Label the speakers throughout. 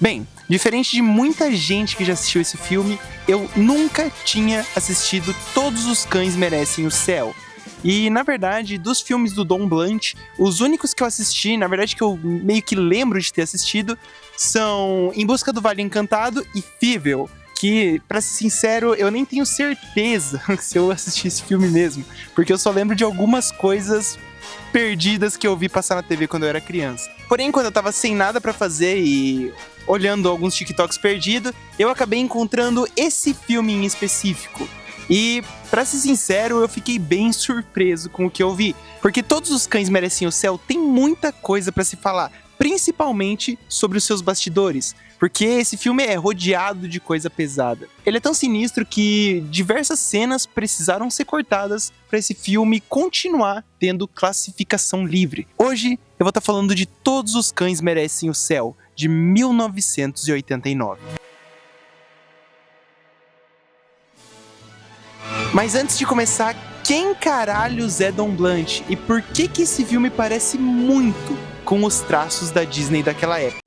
Speaker 1: Bem, diferente de muita gente que já assistiu esse filme, eu nunca tinha assistido Todos os Cães Merecem o Céu. E, na verdade, dos filmes do Don Bluth, os únicos que eu assisti, na verdade que eu meio que lembro de ter assistido, são Em Busca do Vale Encantado e Fievel, que, pra ser sincero, eu nem tenho certeza se eu assisti esse filme mesmo, porque eu só lembro de algumas coisas perdidas que eu vi passar na TV quando eu era criança. Porém, quando eu tava sem nada pra fazer e olhando alguns TikToks perdidos, eu acabei encontrando esse filme em específico. E, pra ser sincero, eu fiquei bem surpreso com o que eu vi, porque Todos os Cães Merecem o Céu tem muita coisa pra se falar, principalmente sobre os seus bastidores, porque esse filme é rodeado de coisa pesada. Ele é tão sinistro que diversas cenas precisaram ser cortadas para esse filme continuar tendo classificação livre. Hoje eu vou estar falando de Todos os Cães Merecem o Céu, de 1989. Mas antes de começar, quem caralhos é Don Bluth e por que esse filme parece muito com os traços da Disney daquela época?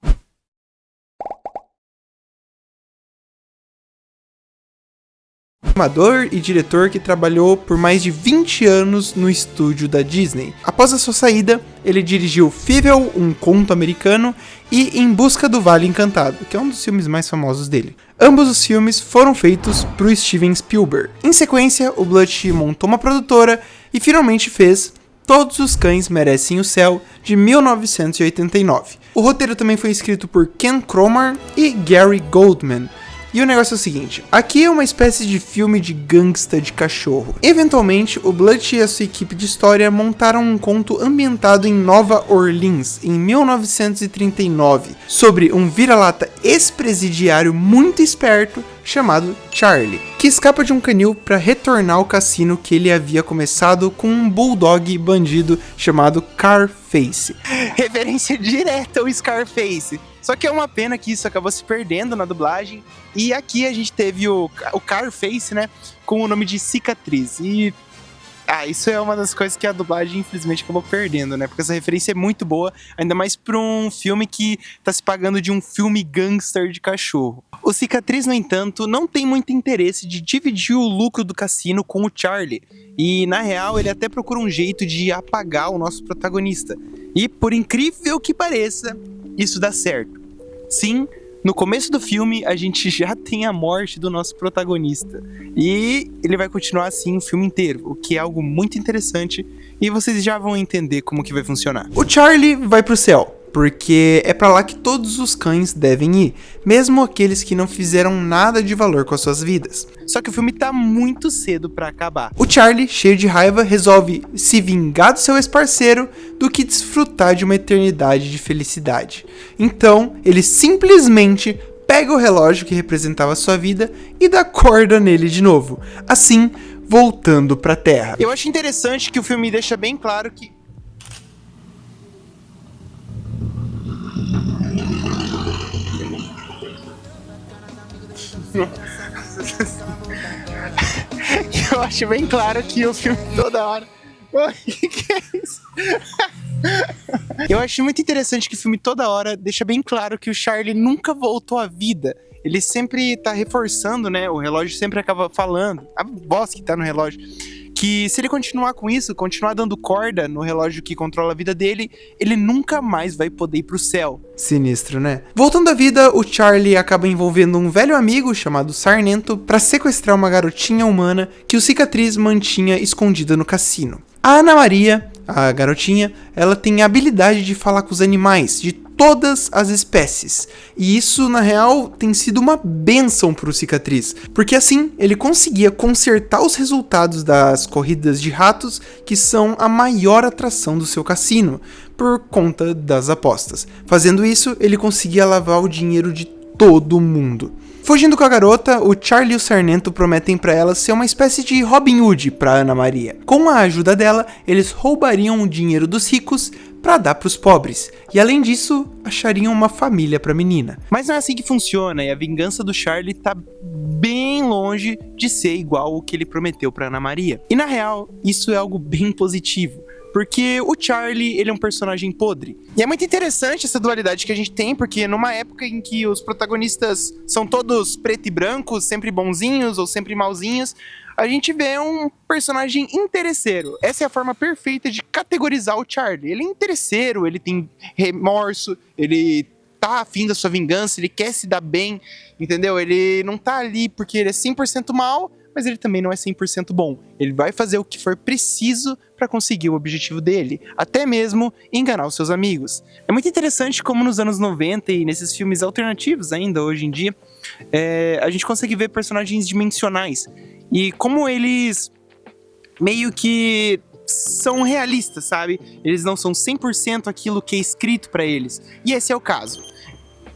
Speaker 1: Amador e diretor que trabalhou por mais de 20 anos no estúdio da Disney. Após a sua saída, ele dirigiu Fievel, um conto americano, e Em Busca do Vale Encantado, que é um dos filmes mais famosos dele. Ambos os filmes foram feitos por Steven Spielberg. Em sequência, o Bluth montou uma produtora e finalmente fez Todos os Cães Merecem o Céu, de 1989. O roteiro também foi escrito por Ken Cromar e Gary Goldman. E o negócio é o seguinte, aqui é uma espécie de filme de gangsta de cachorro. Eventualmente, o Bluth e a sua equipe de história montaram um conto ambientado em Nova Orleans, em 1939, sobre um vira-lata ex-presidiário muito esperto chamado Charlie, que escapa de um canil para retornar ao cassino que ele havia começado com um bulldog bandido chamado Carface. Referência direta ao Scarface. Só que é uma pena que isso acabou se perdendo na dublagem. E aqui a gente teve o Carface, né, com o nome de Cicatriz. E isso é uma das coisas que a dublagem infelizmente acabou perdendo, né? Porque essa referência é muito boa, ainda mais pra um filme que tá se pagando de um filme gangster de cachorro. O Cicatriz, no entanto, não tem muito interesse de dividir o lucro do cassino com o Charlie. E, na real, ele até procura um jeito de apagar o nosso protagonista. E, por incrível que pareça, isso dá certo. Sim, no começo do filme, a gente já tem a morte do nosso protagonista. E ele vai continuar assim o filme inteiro, o que é algo muito interessante. E vocês já vão entender como que vai funcionar. O Charlie vai pro céu, porque é pra lá que todos os cães devem ir, mesmo aqueles que não fizeram nada de valor com as suas vidas. Só que o filme tá muito cedo pra acabar. O Charlie, cheio de raiva, resolve se vingar do seu ex-parceiro do que desfrutar de uma eternidade de felicidade. Então, ele simplesmente pega o relógio que representava a sua vida e dá corda nele de novo, assim, voltando pra Terra. Eu acho interessante que o filme deixa bem claro que eu acho bem claro que o filme toda hora... O que é isso? Eu acho muito interessante que o filme toda hora deixa bem claro que o Charlie nunca voltou à vida. Ele sempre tá reforçando, né? O relógio sempre acaba falando, a voz que tá no relógio, que se ele continuar com isso, continuar dando corda no relógio que controla a vida dele, ele nunca mais vai poder ir pro céu. Sinistro, né? Voltando à vida, o Charlie acaba envolvendo um velho amigo chamado Sarnento para sequestrar uma garotinha humana que o Cicatriz mantinha escondida no cassino. A Ana Maria, a garotinha, ela tem a habilidade de falar com os animais, de todas as espécies. E isso, na real, tem sido uma bênção pro Cicatriz, porque assim ele conseguia consertar os resultados das corridas de ratos, que são a maior atração do seu cassino, por conta das apostas. Fazendo isso, ele conseguia lavar o dinheiro de todo mundo. Fugindo com a garota, o Charlie e o Sarnento prometem pra ela ser uma espécie de Robin Hood pra Ana Maria. Com a ajuda dela, eles roubariam o dinheiro dos ricos pra dar pros pobres, e além disso, achariam uma família pra menina. Mas não é assim que funciona, e a vingança do Charlie tá bem longe de ser igual o que ele prometeu pra Ana Maria. E na real, isso é algo bem positivo, porque o Charlie, ele é um personagem podre. E é muito interessante essa dualidade que a gente tem, porque numa época em que os protagonistas são todos preto e brancos, sempre bonzinhos ou sempre malzinhos, a gente vê um personagem interesseiro. Essa é a forma perfeita de categorizar o Charlie. Ele é interesseiro, ele tem remorso, ele tá afim da sua vingança, ele quer se dar bem, entendeu? Ele não tá ali porque ele é 100% mal, mas ele também não é 100% bom. Ele vai fazer o que for preciso para conseguir o objetivo dele, até mesmo enganar os seus amigos. É muito interessante como nos anos 90 e nesses filmes alternativos ainda hoje em dia, a gente consegue ver personagens dimensionais e como eles meio que são realistas, sabe? Eles não são 100% aquilo que é escrito para eles. E esse é o caso.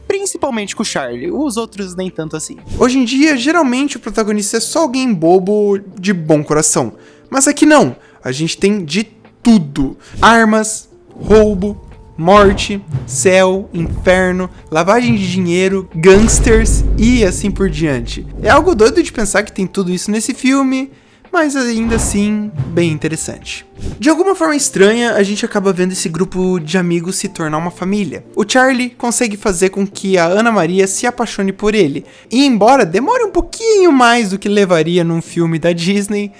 Speaker 1: Principalmente com o Charlie, os outros nem tanto assim. Hoje em dia, geralmente o protagonista é só alguém bobo de bom coração. Mas aqui não, a gente tem de tudo. Armas, roubo, morte, céu, inferno, lavagem de dinheiro, gangsters e assim por diante. É algo doido de pensar que tem tudo isso nesse filme, mas ainda assim, bem interessante. De alguma forma estranha, a gente acaba vendo esse grupo de amigos se tornar uma família. O Charlie consegue fazer com que a Ana Maria se apaixone por ele, e embora demore um pouquinho mais do que levaria num filme da Disney,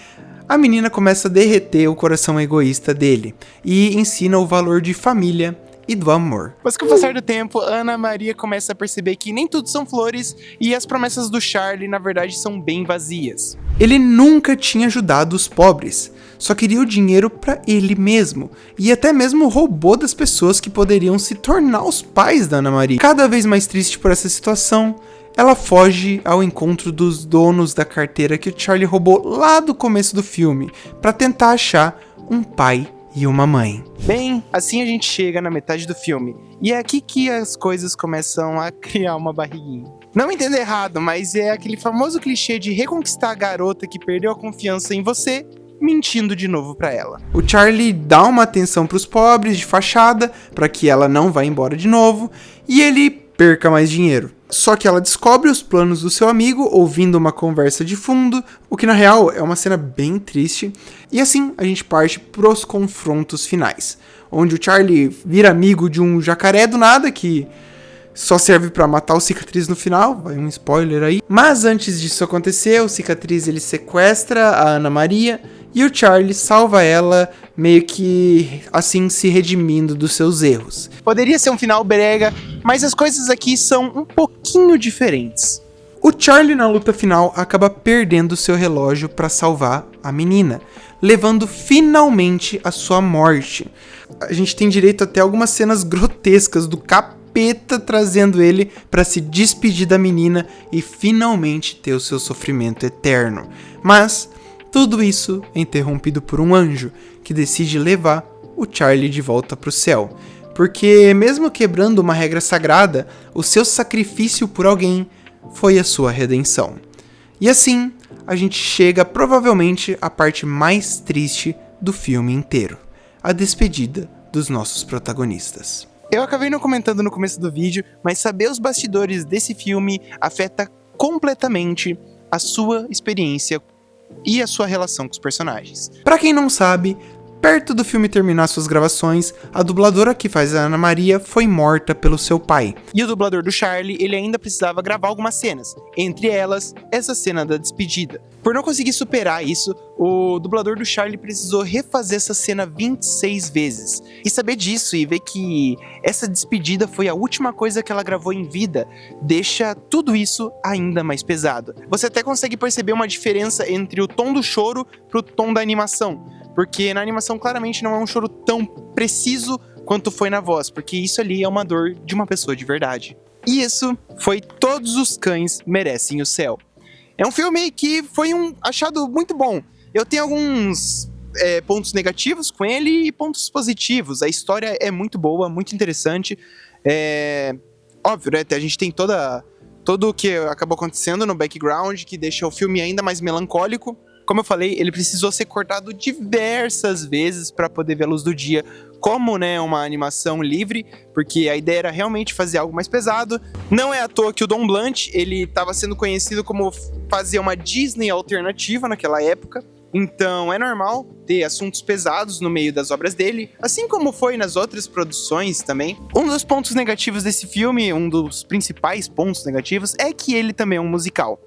Speaker 1: a menina começa a derreter o coração egoísta dele, e ensina o valor de família e do amor. Mas com o passar do tempo, Ana Maria começa a perceber que nem tudo são flores e as promessas do Charlie, na verdade, são bem vazias. Ele nunca tinha ajudado os pobres, só queria o dinheiro para ele mesmo, e até mesmo roubou das pessoas que poderiam se tornar os pais da Ana Maria. Cada vez mais triste por essa situação, ela foge ao encontro dos donos da carteira que o Charlie roubou lá do começo do filme, para tentar achar um pai e uma mãe. Bem, assim a gente chega na metade do filme, e é aqui que as coisas começam a criar uma barriguinha. Não me entenda errado, mas é aquele famoso clichê de reconquistar a garota que perdeu a confiança em você, mentindo de novo pra ela. O Charlie dá uma atenção pros pobres de fachada, pra que ela não vá embora de novo, e ele perca mais dinheiro. Só que ela descobre os planos do seu amigo ouvindo uma conversa de fundo, o que na real é uma cena bem triste. E assim a gente parte pros confrontos finais, onde o Charlie vira amigo de um jacaré do nada que só serve pra matar o Cicatriz no final, vai um spoiler aí. Mas antes disso acontecer, o Cicatriz ele sequestra a Ana Maria e o Charlie salva ela, meio que assim se redimindo dos seus erros. Poderia ser um final brega, mas as coisas aqui são um pouquinho diferentes. O Charlie na luta final acaba perdendo seu relógio para salvar a menina, levando finalmente a sua morte. A gente tem direito até algumas cenas grotescas do capeta trazendo ele para se despedir da menina e finalmente ter o seu sofrimento eterno. Mas tudo isso é interrompido por um anjo que decide levar o Charlie de volta para o céu, porque mesmo quebrando uma regra sagrada, o seu sacrifício por alguém foi a sua redenção. E assim, a gente chega provavelmente à parte mais triste do filme inteiro, a despedida dos nossos protagonistas. Eu acabei não comentando no começo do vídeo, mas saber os bastidores desse filme afeta completamente a sua experiência e a sua relação com os personagens. Pra quem não sabe, perto do filme terminar suas gravações, a dubladora que faz a Ana Maria foi morta pelo seu pai. E o dublador do Charlie, ele ainda precisava gravar algumas cenas, entre elas, essa cena da despedida. Por não conseguir superar isso, o dublador do Charlie precisou refazer essa cena 26 vezes. E saber disso e ver que essa despedida foi a última coisa que ela gravou em vida, deixa tudo isso ainda mais pesado. Você até consegue perceber uma diferença entre o tom do choro pro tom da animação, porque na animação claramente não é um choro tão preciso quanto foi na voz, porque isso ali é uma dor de uma pessoa de verdade. E isso foi Todos os Cães Merecem o Céu. É um filme que foi um achado muito bom. Eu tenho alguns pontos negativos com ele e pontos positivos. A história é muito boa, muito interessante. Óbvio, né? A gente tem todo o que acabou acontecendo no background, que deixa o filme ainda mais melancólico. Como eu falei, ele precisou ser cortado diversas vezes para poder ver a luz do dia, como, né, uma animação livre, porque a ideia era realmente fazer algo mais pesado. Não é à toa que o Don Bluth, ele estava sendo conhecido como fazer uma Disney alternativa naquela época, Então é normal ter assuntos pesados no meio das obras dele, assim como foi nas outras produções também. Um dos pontos negativos desse filme, um dos principais pontos negativos, é que ele também é um musical.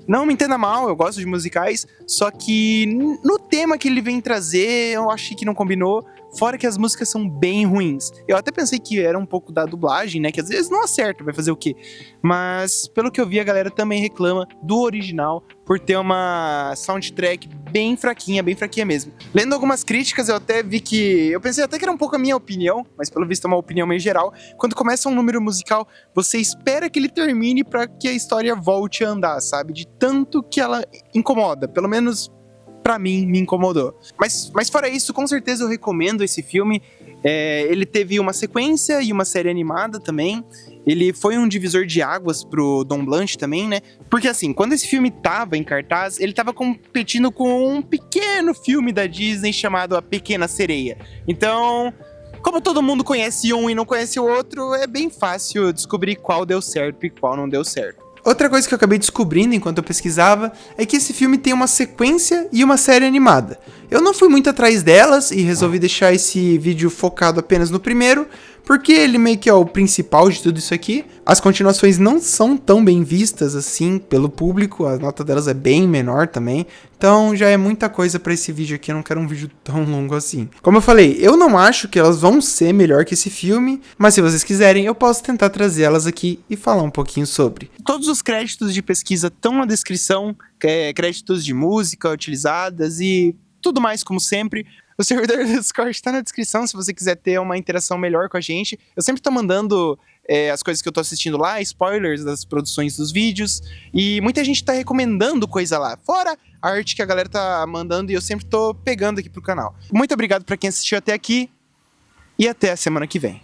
Speaker 1: Não me entenda mal, eu gosto de musicais, só que no tema que ele vem trazer, eu achei que não combinou, fora que as músicas são bem ruins. Eu até pensei que era um pouco da dublagem, né, que às vezes não acerta, vai fazer o quê? Mas, pelo que eu vi, a galera também reclama do original por ter uma soundtrack bem fraquinha mesmo. Lendo algumas críticas, eu até vi que... Eu pensei até que era um pouco a minha opinião, mas pelo visto é uma opinião meio geral. Quando começa um número musical, você espera que ele termine pra que a história volte a andar, sabe? De tanto que ela incomoda, pelo menos pra mim, me incomodou. Mas fora isso, com certeza eu recomendo esse filme. Ele teve uma sequência e uma série animada também. Ele foi um divisor de águas pro Don Bluth também, né? Porque assim, quando esse filme tava em cartaz, ele tava competindo com um pequeno filme da Disney chamado A Pequena Sereia. Então, como todo mundo conhece um e não conhece o outro, é bem fácil descobrir qual deu certo e qual não deu certo. Outra coisa que eu acabei descobrindo enquanto eu pesquisava é que esse filme tem uma sequência e uma série animada. Eu não fui muito atrás delas e resolvi deixar esse vídeo focado apenas no primeiro, porque ele meio que é o principal de tudo isso aqui. As continuações não são tão bem vistas assim pelo público, a nota delas é bem menor também, então já é muita coisa pra esse vídeo aqui, eu não quero um vídeo tão longo assim. Como eu falei, eu não acho que elas vão ser melhor que esse filme, mas se vocês quiserem, eu posso tentar trazer elas aqui e falar um pouquinho sobre. Todos os créditos de pesquisa estão na descrição, créditos de música utilizadas e tudo mais como sempre. O servidor do Discord está na descrição se você quiser ter uma interação melhor com a gente. Eu sempre tô mandando as coisas que eu tô assistindo lá, spoilers das produções dos vídeos. E muita gente tá recomendando coisa lá. Fora a arte que a galera tá mandando e eu sempre tô pegando aqui pro canal. Muito obrigado pra quem assistiu até aqui. E até a semana que vem.